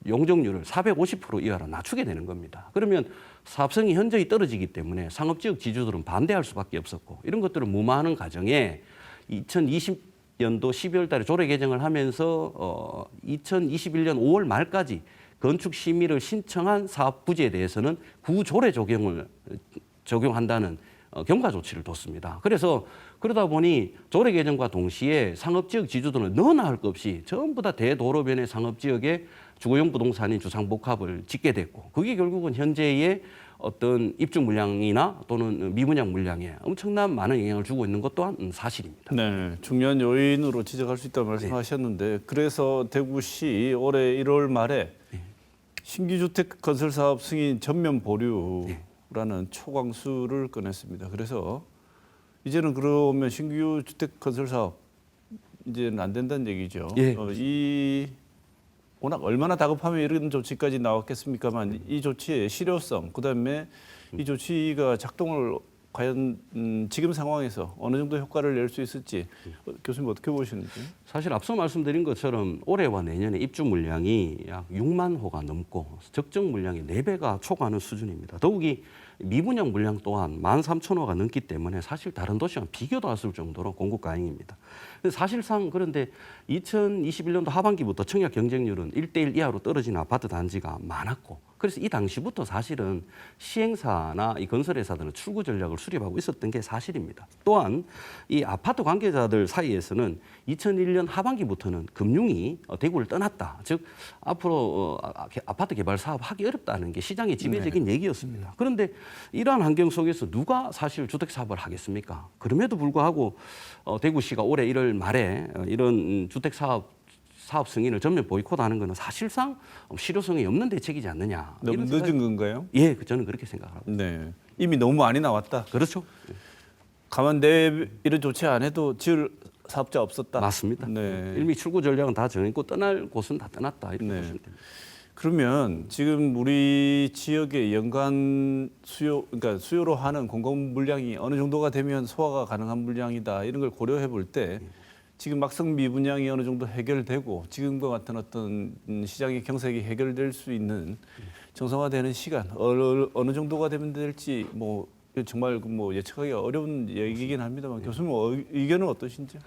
용적률을 450% 이하로 낮추게 되는 겁니다. 그러면 사업성이 현저히 떨어지기 때문에 상업지역 지주들은 반대할 수밖에 없었고 이런 것들을 무마하는 과정에 2020년도 12월 달에 조례 개정을 하면서 2021년 5월 말까지 건축 심의를 신청한 사업 부지에 대해서는 구조례 적용한다는 경과 조치를 뒀습니다. 그래서 그러다 보니 조례 개정과 동시에 상업지역 지주들은 너나 할 것 없이 전부 다 대도로변의 상업지역에 주거용 부동산인 주상복합을 짓게 됐고 그게 결국은 현재의 어떤 입주 물량이나 또는 미분양 물량에 엄청난 많은 영향을 주고 있는 것 또한 사실입니다. 네, 중요한 요인으로 지적할 수 있다고 말씀하셨는데 그래서 대구시 올해 1월 말에 신규 주택 건설 사업 승인 전면 보류라는 초광수를 꺼냈습니다. 그래서 이제는 그러면 신규 주택 건설 사업 이제는 안 된다는 얘기죠. 예. 이 워낙 얼마나 다급하면 이런 조치까지 나왔겠습니까만 이 조치의 실효성, 그다음에 이 조치가 작동을 과연 지금 상황에서 어느 정도 효과를 낼 수 있을지 교수님 어떻게 보시는지? 사실 앞서 말씀드린 것처럼 올해와 내년에 입주 물량이 약 6만 호가 넘고 적정 물량의 4배가 초과하는 수준입니다. 더욱이 미분양 물량 또한 13,000호가 넘기 때문에 사실 다른 도시와 비교도 할 수 없을 정도로 공급 과잉입니다. 사실상 그런데 2021년도 하반기부터 청약 경쟁률은 1대1 이하로 떨어진 아파트 단지가 많았고 그래서 이 당시부터 사실은 시행사나 이 건설회사들은 출구 전략을 수립하고 있었던 게 사실입니다. 또한 이 아파트 관계자들 사이에서는 2001년 하반기부터는 금융이 대구를 떠났다. 즉 앞으로 아파트 개발 사업 하기 어렵다는 게 시장의 지배적인 얘기였습니다. 그런데 이러한 환경 속에서 누가 사실 주택 사업을 하겠습니까? 그럼에도 불구하고 대구시가 올해 1월 말에 이런 주택 사업 승인을 전면 보이콧하는 것은 사실상 실효성이 없는 대책이지 않느냐. 너무 늦은 건가요? 예, 저는 그렇게 생각합니다. 네, 이미 너무 많이 나왔다. 그렇죠. 가만 이런 조치 안 해도 지을 사업자 없었다. 맞습니다. 네. 이미 출구 전략은 다 정했고 떠날 곳은 다 떠났다 이렇게 네. 보시면 됩니다. 그러면 지금 우리 지역의 연간 수요, 그러니까 수요로 하는 공급 물량이 어느 정도가 되면 소화가 가능한 물량이다 이런 걸 고려해 볼 때 지금 막상 미분양이 어느 정도 해결되고 지금과 같은 어떤 시장의 경색이 해결될 수 있는 정상화되는 시간 어느 정도가 되면 될지 뭐 정말 뭐 예측하기가 어려운 얘기긴 합니다만 교수님 의견은 어떠신지요?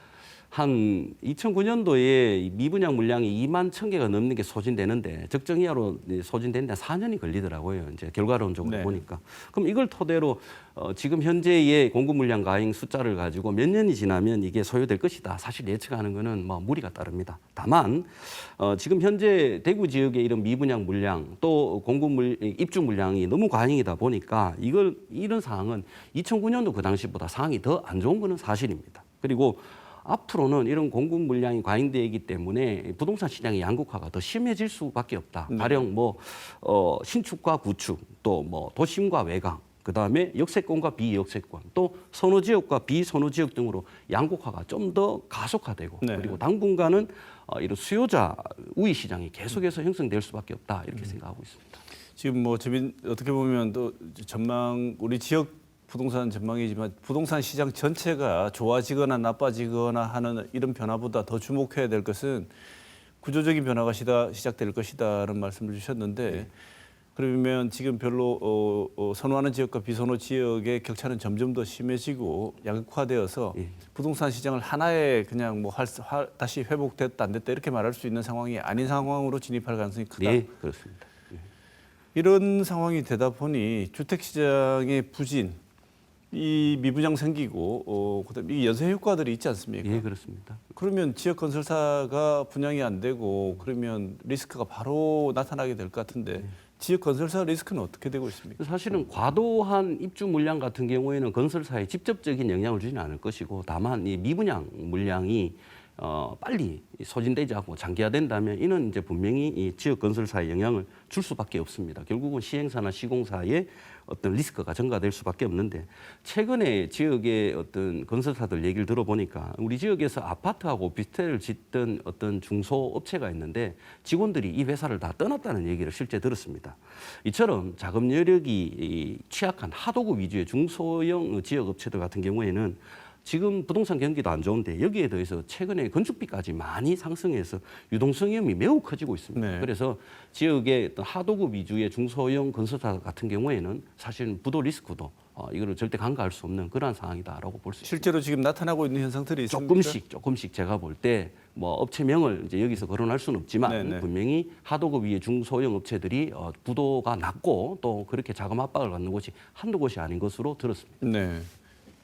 한 2009년도에 미분양 물량이 2만 1,000개가 넘는 게 소진되는데 적정 이하로 소진되는데 4년이 걸리더라고요. 이제 결과론적으로 네. 보니까. 그럼 이걸 토대로 지금 현재의 공급 물량 과잉 숫자를 가지고 몇 년이 지나면 이게 소요될 것이다. 사실 예측하는 거는 뭐 무리가 따릅니다. 다만 지금 현재 대구 지역의 이런 미분양 물량 또 입주 물량이 너무 과잉이다 보니까 이런 상황은 2009년도 그 당시보다 상황이 더 안 좋은 거는 사실입니다. 그리고 앞으로는 이런 공급 물량이 과잉되기 때문에 부동산 시장의 양극화가 더 심해질 수밖에 없다. 가령 신축과 구축, 또 도심과 외곽, 그 다음에 역세권과 비역세권, 또 선호지역과 비선호지역 등으로 양극화가 좀 더 가속화되고 네. 그리고 당분간은 이런 수요자 우위 시장이 계속해서 형성될 수밖에 없다 이렇게 생각하고 있습니다. 지금 어떻게 보면 또 전망 우리 지역 부동산 전망이지만 부동산 시장 전체가 좋아지거나 나빠지거나 하는 이런 변화보다 더 주목해야 될 것은 구조적인 변화가 시작될 것이다라는 말씀을 주셨는데 그러면 지금 별로 선호하는 지역과 비선호 지역의 격차는 점점 더 심해지고 양극화되어서 부동산 시장을 하나에 그냥 뭐 다시 회복됐다 안 됐다 이렇게 말할 수 있는 상황이 아닌 상황으로 진입할 가능성이 크다. 네, 그렇습니다. 이런 상황이 되다 보니 주택 시장의 부진, 이 미분양 생기고 그다음에 이 연쇄 효과들이 있지 않습니까? 예, 그렇습니다. 그러면 지역 건설사가 분양이 안 되고 그러면 리스크가 바로 나타나게 될 것 같은데 지역 건설사 리스크는 어떻게 되고 있습니까? 사실은 과도한 입주 물량 같은 경우에는 건설사에 직접적인 영향을 주지는 않을 것이고 다만 이 미분양 물량이 빨리 소진되지 않고 장기화된다면 이는 이제 분명히 이 지역 건설사에 영향을 줄 수밖에 없습니다. 결국은 시행사나 시공사의 어떤 리스크가 증가될 수밖에 없는데 최근에 지역의 어떤 건설사들 얘기를 들어보니까 우리 지역에서 아파트하고 오피스텔을 짓던 어떤 중소업체가 있는데 직원들이 이 회사를 다 떠났다는 얘기를 실제 들었습니다. 이처럼 자금 여력이 취약한 하도급 위주의 중소형 지역 업체들 같은 경우에는 지금 부동산 경기도 안 좋은데 여기에 더해서 최근에 건축비까지 많이 상승해서 유동성 위험이 매우 커지고 있습니다. 네. 그래서 지역의 어떤 하도급 위주의 중소형 건설사 같은 경우에는 사실 부도 리스크도 이거를 절대 간과할 수 없는 그러한 상황이다라고 볼 수 있습니다. 실제로 지금 나타나고 있는 현상들이 있습니까? 조금씩 제가 볼 때 뭐 업체명을 이제 여기서 거론할 수는 없지만 네네. 분명히 하도급 위의 중소형 업체들이 부도가 낮고 또 그렇게 자금 압박을 받는 곳이 한두 곳이 아닌 것으로 들었습니다. 네.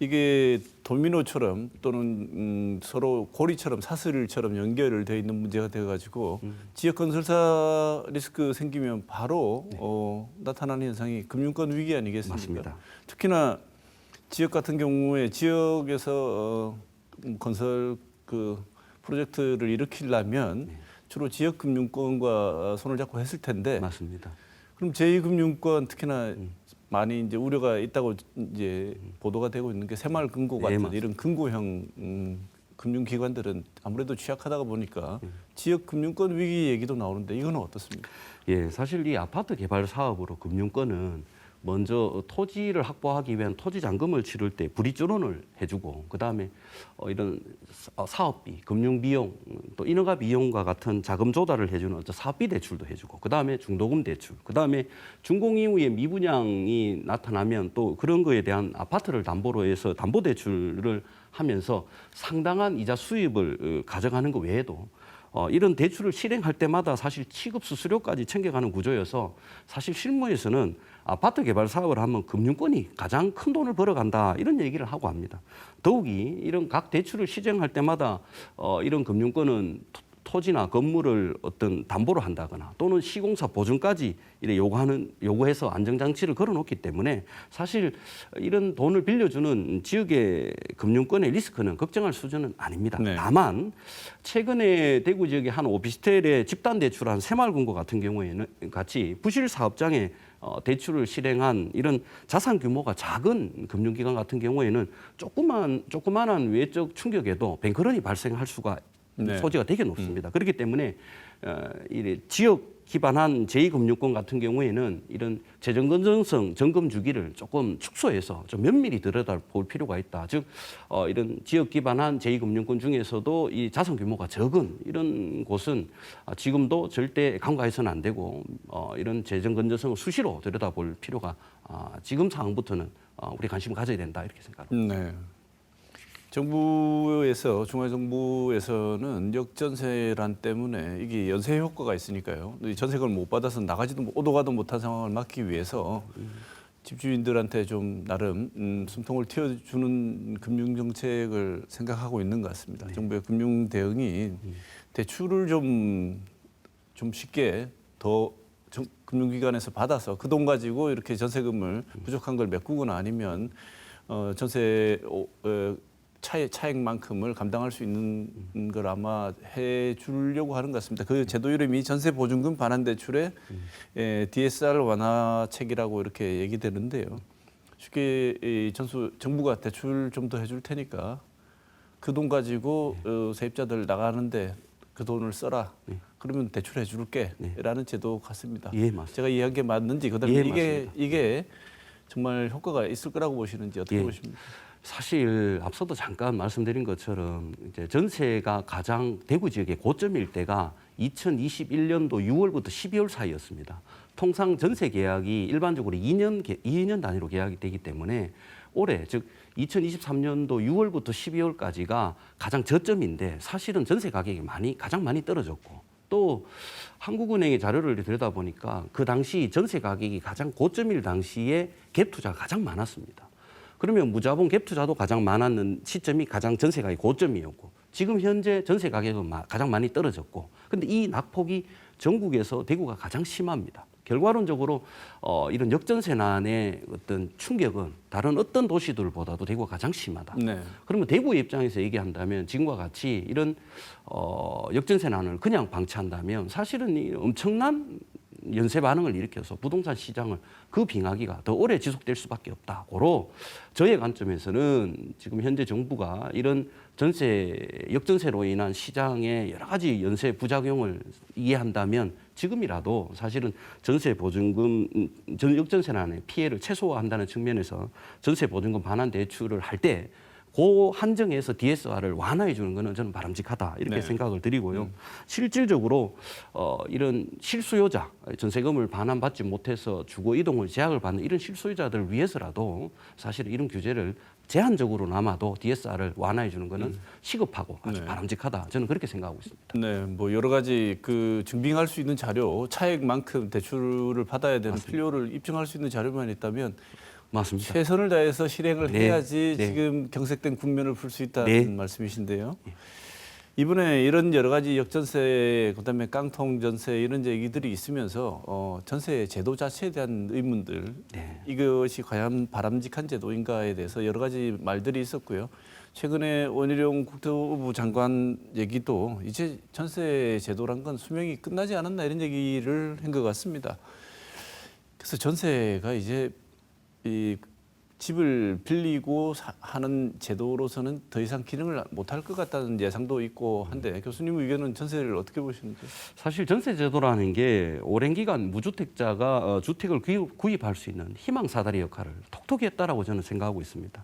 이게 도미노처럼 또는 서로 고리처럼 사슬처럼 연결되어 있는 문제가 되어가지고 지역 건설사 리스크 생기면 바로 나타나는 현상이 금융권 위기 아니겠습니까? 맞습니다. 특히나 지역 같은 경우에 지역에서 건설 프로젝트를 일으키려면 주로 지역 금융권과 손을 잡고 했을 텐데 맞습니다. 그럼 제2금융권 특히나 많이 이제 우려가 있다고 이제 보도가 되고 있는 게 새마을금고 같은 맞습니다. 이런 금고형 금융기관들은 아무래도 취약하다가 보니까 지역 금융권 위기 얘기도 나오는데 이거는 어떻습니까? 예, 사실 이 아파트 개발 사업으로 금융권은 먼저 토지를 확보하기 위한 토지 잔금을 치를 때 불이전원을 해주고 그다음에 이런 사업비, 금융 비용, 또 인허가 비용과 같은 자금 조달을 해주는 어떤 사업비 대출도 해주고 그다음에 중도금 대출, 그다음에 준공 이후에 미분양이 나타나면 또 그런 거에 대한 아파트를 담보로 해서 담보 대출을 하면서 상당한 이자 수입을 가져가는 것 외에도 이런 대출을 실행할 때마다 사실 취급 수수료까지 챙겨가는 구조여서 사실 실무에서는 아파트 개발 사업을 하면 금융권이 가장 큰 돈을 벌어간다 이런 얘기를 하고 합니다. 더욱이 이런 각 대출을 시행할 때마다 이런 금융권은 토지나 건물을 어떤 담보로 한다거나 또는 시공사 보증까지 이래 요구해서 안정장치를 걸어놓기 때문에 사실 이런 돈을 빌려주는 지역의 금융권의 리스크는 걱정할 수준은 아닙니다. 네. 다만 최근에 대구 지역의 한 오피스텔에 집단 대출한 새마을금고 같은 경우에는 같이 부실 사업장에 대출을 실행한 이런 자산 규모가 작은 금융기관 같은 경우에는 조그만한 외적 충격에도 뱅크런이 발생할 수가 소지가 되게 높습니다. 그렇기 때문에 이 지역 기반한 제2금융권 같은 경우에는 이런 재정 건전성 점검 주기를 조금 축소해서 좀 면밀히 들여다볼 필요가 있다. 즉 이런 지역 기반한 제2금융권 중에서도 이 자산 규모가 적은 이런 곳은 지금도 절대 간과해서는 안 되고 이런 재정 건전성을 수시로 들여다볼 필요가 지금 상황부터는 우리 관심을 가져야 된다 이렇게 생각합니다. 네. 중앙정부에서는 역전세란 때문에 이게 연쇄 효과가 있으니까요. 전세금을 못 받아서 나가지도 오도 가도 못한 상황을 막기 위해서 집주인들한테 좀 나름 숨통을 틔워주는 금융 정책을 생각하고 있는 것 같습니다. 정부의 금융 대응이 대출을 좀 쉽게 더 금융기관에서 받아서 그 돈 가지고 이렇게 전세금을 부족한 걸 메꾸거나 아니면 전세 차액만큼을 감당할 수 있는 걸 아마 해주려고 하는 것 같습니다. 그 제도 이름이 전세보증금 반환대출의 DSR 완화책이라고 이렇게 얘기되는데요. 쉽게 정부가 대출 좀 더 해줄 테니까 그 돈 가지고 세입자들 나가는데 그 돈을 써라. 그러면 대출해 줄게. 라는 제도 같습니다. 예, 맞습니다. 제가 이해한 게 맞는지 그다음에 예, 이게 정말 효과가 있을 거라고 보시는지 어떻게 예. 보십니까? 사실 앞서도 잠깐 말씀드린 것처럼 이제 전세가 가장 대구 지역의 고점일 때가 2021년도 6월부터 12월 사이였습니다. 통상 전세 계약이 일반적으로 2년 단위로 계약이 되기 때문에 올해 즉 2023년도 6월부터 12월까지가 가장 저점인데 사실은 전세 가격이 가장 많이 떨어졌고 또 한국은행의 자료를 들여다보니까 그 당시 전세 가격이 가장 고점일 당시에 갭 투자가 가장 많았습니다. 그러면 무자본 갭 투자도 가장 많았는 시점이 가장 전세 가격이 고점이었고 지금 현재 전세 가격은 가장 많이 떨어졌고 근데 이 낙폭이 전국에서 대구가 가장 심합니다. 결과론적으로 이런 역전세난의 어떤 충격은 다른 어떤 도시들보다도 대구가 가장 심하다. 네. 그러면 대구의 입장에서 얘기한다면 지금과 같이 이런 역전세난을 그냥 방치한다면 사실은 이 엄청난 연쇄 반응을 일으켜서 부동산 시장을 그 빙하기가 더 오래 지속될 수밖에 없다. 고로 저의 관점에서는 지금 현재 정부가 이런 역전세로 인한 시장의 여러 가지 연쇄 부작용을 이해한다면 지금이라도 사실은 전세 보증금, 역전세난의 피해를 최소화한다는 측면에서 전세 보증금 반환 대출을 할 때 그 한정에서 DSR을 완화해 주는 것은 저는 바람직하다 이렇게 네. 생각을 드리고요. 실질적으로 이런 실수요자 전세금을 반환받지 못해서 주거 이동을 제약을 받는 이런 실수요자들을 위해서라도 사실 이런 규제를 제한적으로나마도 DSR을 완화해 주는 것은 시급하고 아주 네. 바람직하다. 저는 그렇게 생각하고 있습니다. 네, 뭐 여러 가지 그 증빙할 수 있는 자료, 차액만큼 대출을 받아야 되는 필요를 입증할 수 있는 자료만 있다면 맞습니다. 최선을 다해서 실행을 네, 해야지 네. 지금 경색된 국면을 풀 수 있다는 네. 말씀이신데요. 이번에 이런 여러 가지 역전세, 그다음에 깡통 전세 이런 얘기들이 있으면서 전세 제도 자체에 대한 의문들, 네. 이것이 과연 바람직한 제도인가에 대해서 여러 가지 말들이 있었고요. 최근에 원희룡 국토부 장관 얘기도 이제 전세 제도란 건 수명이 끝나지 않았나 이런 얘기를 한 것 같습니다. 그래서 전세가 이제 이 집을 빌리고 하는 제도로서는 더 이상 기능을 못할 것 같다는 예상도 있고 한데 교수님 의견은 전세를 어떻게 보시는지? 사실 전세 제도라는 게 오랜 기간 무주택자가 주택을 구입할 수 있는 희망 사다리 역할을 톡톡히 했다라고 저는 생각하고 있습니다.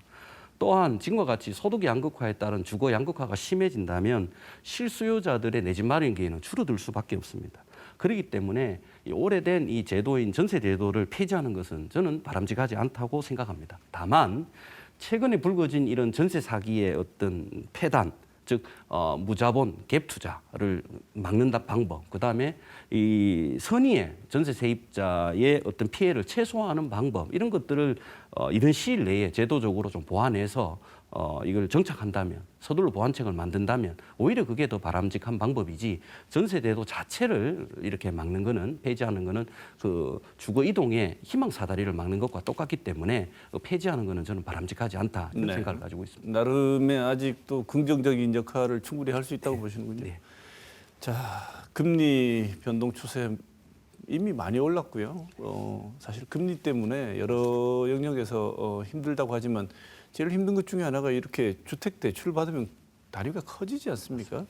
또한 지금과 같이 소득 양극화에 따른 주거 양극화가 심해진다면 실수요자들의 내 집 마련 기회는 줄어들 수밖에 없습니다. 그렇기 때문에 이 오래된 이 제도인 전세 제도를 폐지하는 것은 저는 바람직하지 않다고 생각합니다. 다만 최근에 불거진 이런 전세 사기의 어떤 폐단, 즉 무자본 갭 투자를 막는다 방법, 그다음에 이 선의의 전세 세입자의 어떤 피해를 최소화하는 방법 이런 것들을 이런 시일 내에 제도적으로 좀 보완해서 이걸 정착한다면 서둘러 보완책을 만든다면 오히려 그게 더 바람직한 방법이지 전세제도 자체를 이렇게 막는 거는 폐지하는 거는 그 주거 이동의 희망 사다리를 막는 것과 똑같기 때문에 폐지하는 거는 저는 바람직하지 않다 이런 네. 생각을 가지고 있습니다. 나름의 아직도 긍정적인 역할을 충분히 할 수 있다고 보시는군요. 네. 자, 금리 변동 추세 이미 많이 올랐고요. 사실 금리 때문에 여러 영역에서 힘들다고 하지만 제일 힘든 것 중에 하나가 이렇게 주택 대출 받으면 단위가 커지지 않습니까?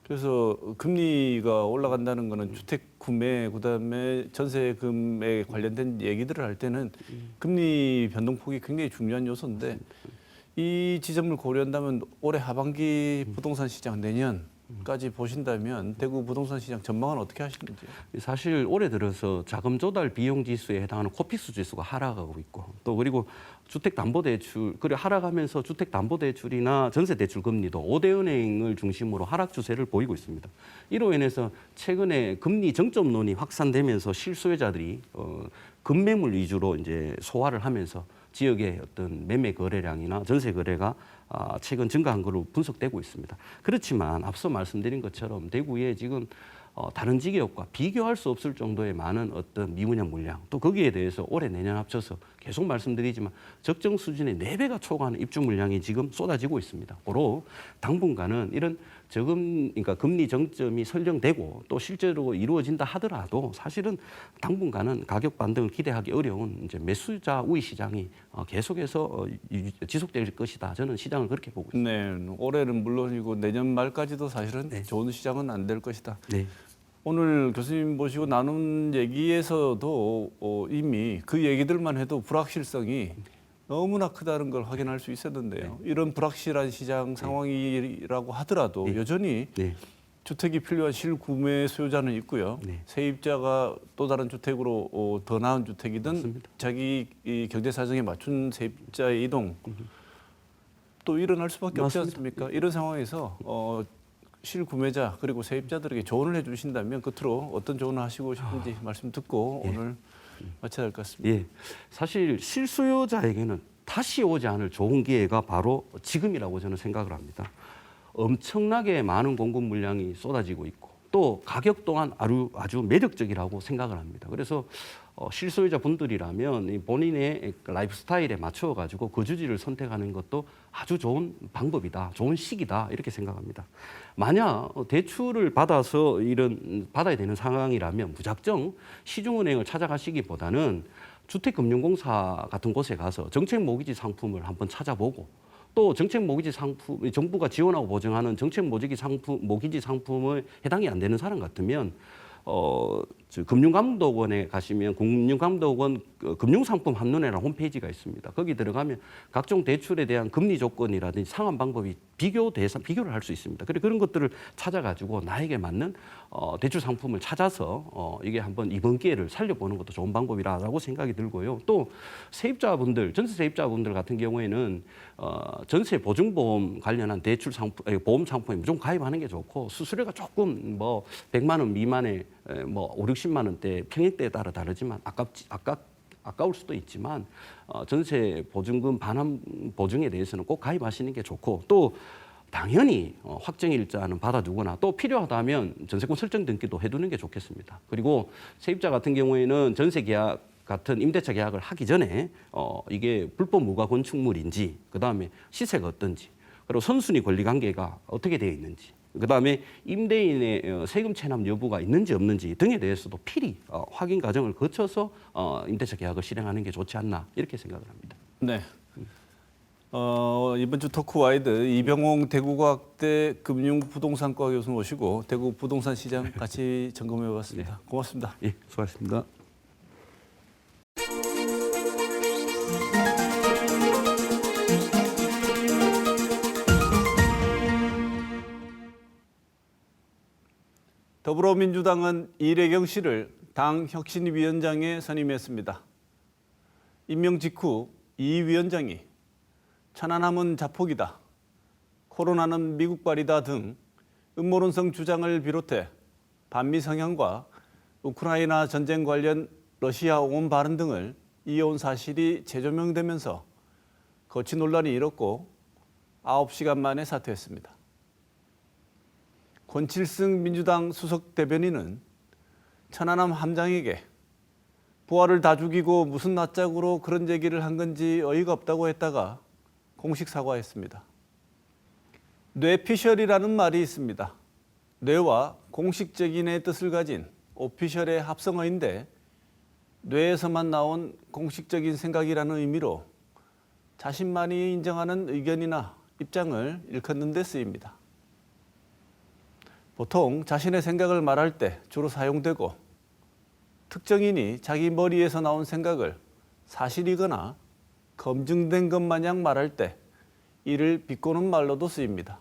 그래서 금리가 올라간다는 거는 주택 구매 그다음에 전세금에 관련된 얘기들을 할 때는 금리 변동폭이 굉장히 중요한 요소인데 이 지점을 고려한다면 올해 하반기 부동산 시장 내년까지 보신다면 대구 부동산 시장 전망은 어떻게 하시는지? 사실 올해 들어서 자금 조달 비용 지수에 해당하는 코픽스 지수가 하락하고 있고 또 그리고 주택담보대출 그리고 하락하면서 주택담보대출이나 전세대출 금리도 5대 은행을 중심으로 하락 추세를 보이고 있습니다. 이로 인해서 최근에 금리 정점론이 확산되면서 실수요자들이 급매물 위주로 이제 소화를 하면서 지역의 어떤 매매 거래량이나 전세 거래가 최근 증가한 것으로 분석되고 있습니다. 그렇지만 앞서 말씀드린 것처럼 대구에 지금 다른 지역과 비교할 수 없을 정도의 많은 어떤 미분양 물량 또 거기에 대해서 올해 내년 합쳐서 계속 말씀드리지만 적정 수준의 4배가 초과하는 입주 물량이 지금 쏟아지고 있습니다. 고로 당분간은 이런 그러니까 금리 정점이 설정되고 또 실제로 이루어진다 하더라도 사실은 당분간은 가격 반등을 기대하기 어려운 이제 매수자 우위 시장이 계속해서 지속될 것이다. 저는 시장을 그렇게 보고 있습니다. 네, 올해는 물론이고 내년 말까지도 사실은 네. 좋은 시장은 안 될 것이다. 네. 오늘 교수님 모시고 나눈 얘기에서도 이미 그 얘기들만 해도 불확실성이 너무나 크다는 걸 확인할 수 있었는데요. 이런 불확실한 시장 상황이라고 하더라도 여전히 네. 주택이 필요한 실구매 수요자는 있고요. 네. 세입자가 또 다른 주택으로 더 나은 주택이든 맞습니다. 자기 이 경제 사정에 맞춘 세입자의 이동 또 일어날 수밖에 없지 맞습니다. 않습니까? 이런 상황에서 실구매자 그리고 세입자들에게 조언을 해주신다면 끝으로 어떤 조언을 하시고 싶은지 말씀 듣고 오늘 마쳐야 될 것 같습니다. 예, 사실 실수요자에게는 다시 오지 않을 좋은 기회가 바로 지금이라고 저는 생각을 합니다. 엄청나게 많은 공급 물량이 쏟아지고 있고 또 가격 또한 아주 매력적이라고 생각을 합니다. 그래서 실소유자 분들이라면 이 본인의 라이프 스타일에 맞춰 가지고 거주지를 선택하는 것도 아주 좋은 방법이다, 좋은 시기다 이렇게 생각합니다. 만약 대출을 받아서 받아야 되는 상황이라면 무작정 시중은행을 찾아가시기보다는 주택금융공사 같은 곳에 가서 정책 모기지 상품을 한번 찾아보고 또 정책 모기지 상품, 정부가 지원하고 보증하는 정책 모기지 상품에 해당이 안 되는 사람 같으면 금융감독원에 가시면 금융감독원 금융상품 한눈에라는 홈페이지가 있습니다. 거기 들어가면 각종 대출에 대한 금리 조건이라든지 상환 방법이 비교를 할 수 있습니다. 그래서 그런 것들을 찾아가지고 나에게 맞는 대출 상품을 찾아서 이게 한번 이번 기회를 살려보는 것도 좋은 방법이라고 생각이 들고요. 또 세입자분들, 전세 세입자분들 같은 경우에는 전세 보증보험 관련한 대출 상품, 보험 상품에 무조건 가입하는 게 좋고 수수료가 조금 100만 원 미만의 5, 60만 원대 평액대에 따라 다르지만 아까울 수도 있지만 전세 보증금 반환 보증에 대해서는 꼭 가입하시는 게 좋고 또 당연히 확정일자는 받아두거나 또 필요하다면 전세권 설정 등기도 해두는 게 좋겠습니다. 그리고 세입자 같은 경우에는 전세 계약 같은 임대차 계약을 하기 전에 이게 불법 무가 건축물인지 그다음에 시세가 어떤지 그리고 선순위 권리 관계가 어떻게 되어 있는지 그다음에 임대인의 세금 체납 여부가 있는지 없는지 등에 대해서도 필히 확인 과정을 거쳐서 임대차 계약을 실행하는 게 좋지 않나 이렇게 생각을 합니다. 네. 이번 주 토크와이드 이병홍 대구과학대 금융부동산과 교수 모시고 대구 부동산 시장 같이 점검해봤습니다. 고맙습니다. 예, 수고하셨습니다. 더불어민주당은 이래경 씨를 당 혁신위원장에 선임했습니다. 임명 직후 이 위원장이 천안함은 자폭이다, 코로나는 미국발이다 등 음모론성 주장을 비롯해 반미 성향과 우크라이나 전쟁 관련 러시아 옹호 발언 등을 이어온 사실이 재조명되면서 거친 논란이 일었고 9시간 만에 사퇴했습니다. 권칠승 민주당 수석 대변인은 천안함 함장에게 부하를 다 죽이고 무슨 낯짝으로 그런 얘기를 한 건지 어이가 없다고 했다가 공식 사과했습니다. 뇌피셜이라는 말이 있습니다. 뇌와 공식적인의 뜻을 가진 오피셜의 합성어인데 뇌에서만 나온 공식적인 생각이라는 의미로 자신만이 인정하는 의견이나 입장을 일컫는 데 쓰입니다. 보통 자신의 생각을 말할 때 주로 사용되고 특정인이 자기 머리에서 나온 생각을 사실이거나 검증된 것 마냥 말할 때 이를 비꼬는 말로도 쓰입니다.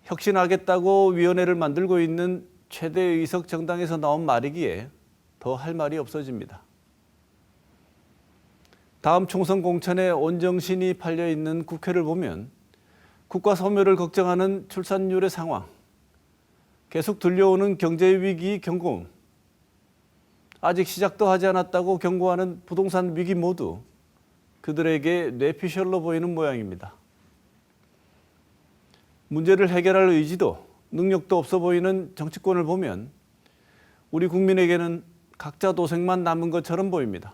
혁신하겠다고 위원회를 만들고 있는 최대 의석 정당에서 나온 말이기에 더 할 말이 없어집니다. 다음 총선 공천에 온 정신이 팔려 있는 국회를 보면 국가 소멸을 걱정하는 출산율의 상황, 계속 들려오는 경제 위기 경고음, 아직 시작도 하지 않았다고 경고하는 부동산 위기 모두 그들에게 뇌피셜로 보이는 모양입니다. 문제를 해결할 의지도 능력도 없어 보이는 정치권을 보면 우리 국민에게는 각자 도생만 남은 것처럼 보입니다.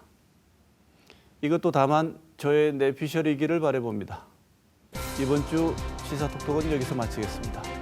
이것도 다만 저의 뇌피셜이기를 바라봅니다. 이번 주 시사톡톡은 여기서 마치겠습니다.